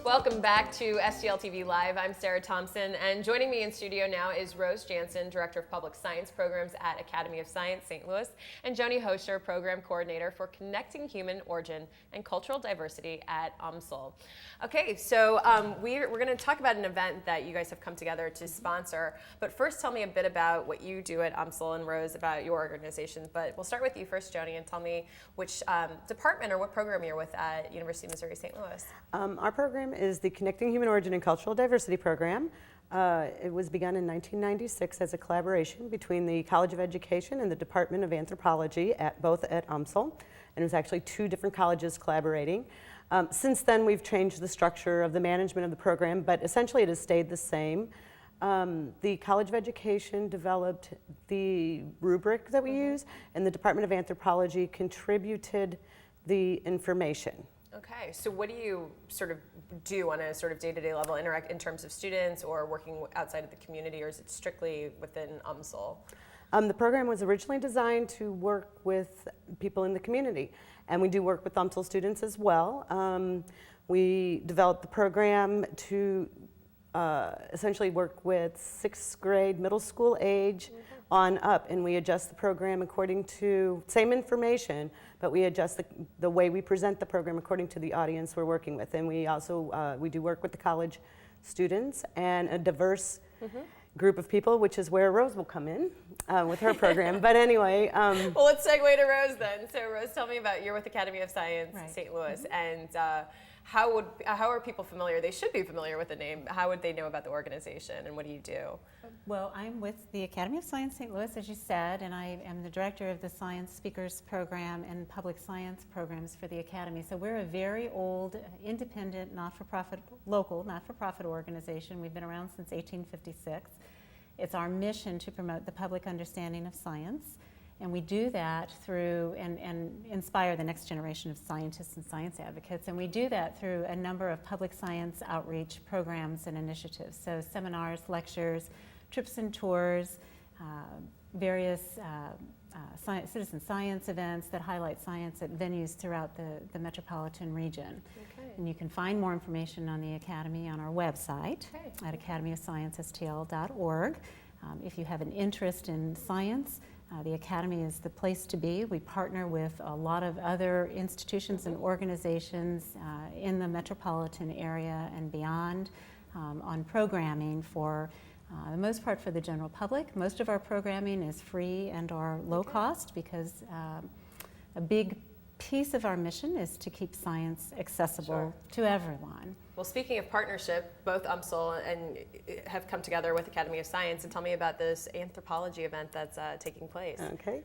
Welcome back to STL TV Live. I'm Sarah Thompson, and joining me in studio now is Rose Jansen, Director of Public Science Programs at Academy of Science, St. Louis, and Joni Hoscher, Program Coordinator for Connecting Human Origin and Cultural Diversity at UMSL. Okay, so we're going to talk about an event that you guys have come together to sponsor, but first tell me a bit about what you do at UMSL and Rose about your organization. But we'll start with you first, Joni, and tell me which department or what program you're with at University of Missouri St. Louis. Our program is the Connecting Human Origin and Cultural Diversity Program. It was begun in 1996 as a collaboration between the College of Education and the Department of Anthropology both at UMSL, and it was actually two different colleges collaborating. Since then, we've changed the structure of the management of the program, but essentially it has stayed the same. The College of Education developed the rubric that we use, and the Department of Anthropology contributed the information. Okay, so what do you sort of do on a sort of day-to-day level, interact in terms of students or working outside of the community, or is it strictly within UMSL? The program was originally designed to work with people in the community, and we do work with UMSL students as well. We developed the program to essentially work with 6th grade, middle school age on up, and we adjust the program according to same information, but we adjust the way we present the program according to the audience we're working with. And we also we do work with the college students and a diverse group of people, which is where Rose will come in with her program. But anyway, well, let's segue to Rose then. So Rose, tell me about you're with Academy of Science, Right. St. Louis, and how are people familiar? They should be familiar with the name. How would they know about the organization, and what do you do? Well, I'm with the Academy of Science St. Louis, as you said, and I am the director of the Science Speakers Program and Public Science Programs for the Academy. So we're a very old, independent, not-for-profit, local, not-for-profit organization. We've been around since 1856. It's our mission to promote the public understanding of science, and we do that through and inspire the next generation of scientists and science advocates, and we do that through a number of public science outreach programs and initiatives. So seminars, lectures, trips and tours, various citizen science events that highlight science at venues throughout the metropolitan region. Okay. And you can find more information on the Academy on our website at academyofsciencestl.org. If you have an interest in science, the Academy is the place to be. We partner with a lot of other institutions and organizations in the metropolitan area and beyond on programming for the most part for the general public. Most of our programming is free and or low cost because a big piece of our mission is to keep science accessible to everyone. Well, speaking of partnership, both UMSL and have come together with Academy of Science, and tell me about this anthropology event that's taking place. Okay.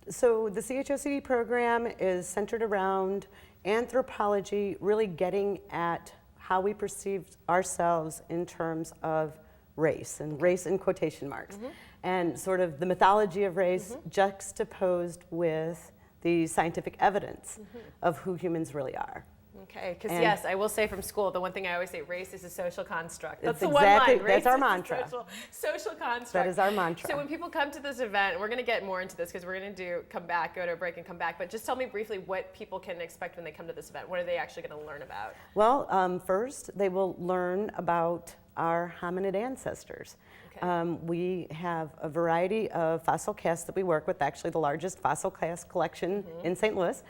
So the CHOCD program is centered around anthropology, really getting at how we perceive ourselves in terms of race, and race in quotation marks, and sort of the mythology of race juxtaposed with the scientific evidence of who humans really are. Okay, because yes, I will say from school, the one thing I always say, race is a social construct. That's the exactly, one line. Race that's our is mantra. Social construct. That is our mantra. So when people come to this event, we're going to get more into this because we're going to go to a break and come back, but just tell me briefly what people can expect when they come to this event. What are they actually going to learn about? Well, first they will learn about our hominid ancestors. Okay. We have a variety of fossil casts that we work with, actually the largest fossil cast collection in St. Louis,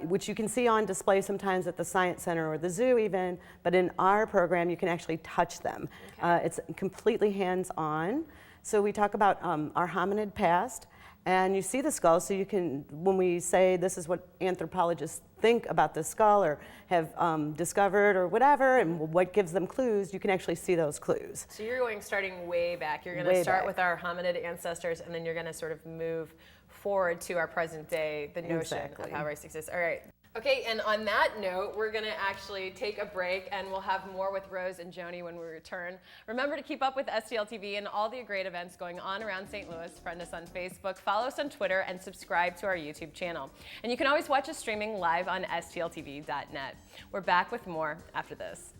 which you can see on display sometimes at the Science Center or the zoo even, but in our program you can actually touch them. Okay. It's completely hands-on. So we talk about our hominid past, and you see the skull, so you can, when we say this is what anthropologists think about the skull or have discovered or whatever, and what gives them clues, you can actually see those clues. So you're going starting way back. You're going to start with our hominid ancestors, and then you're going to sort of move forward to our present day, the notion of how race exists. All right. Okay, and on that note, we're going to actually take a break, and we'll have more with Rose and Joni when we return. Remember to keep up with STL TV and all the great events going on around St. Louis. Friend us on Facebook, follow us on Twitter, and subscribe to our YouTube channel. And you can always watch us streaming live on stltv.net. We're back with more after this.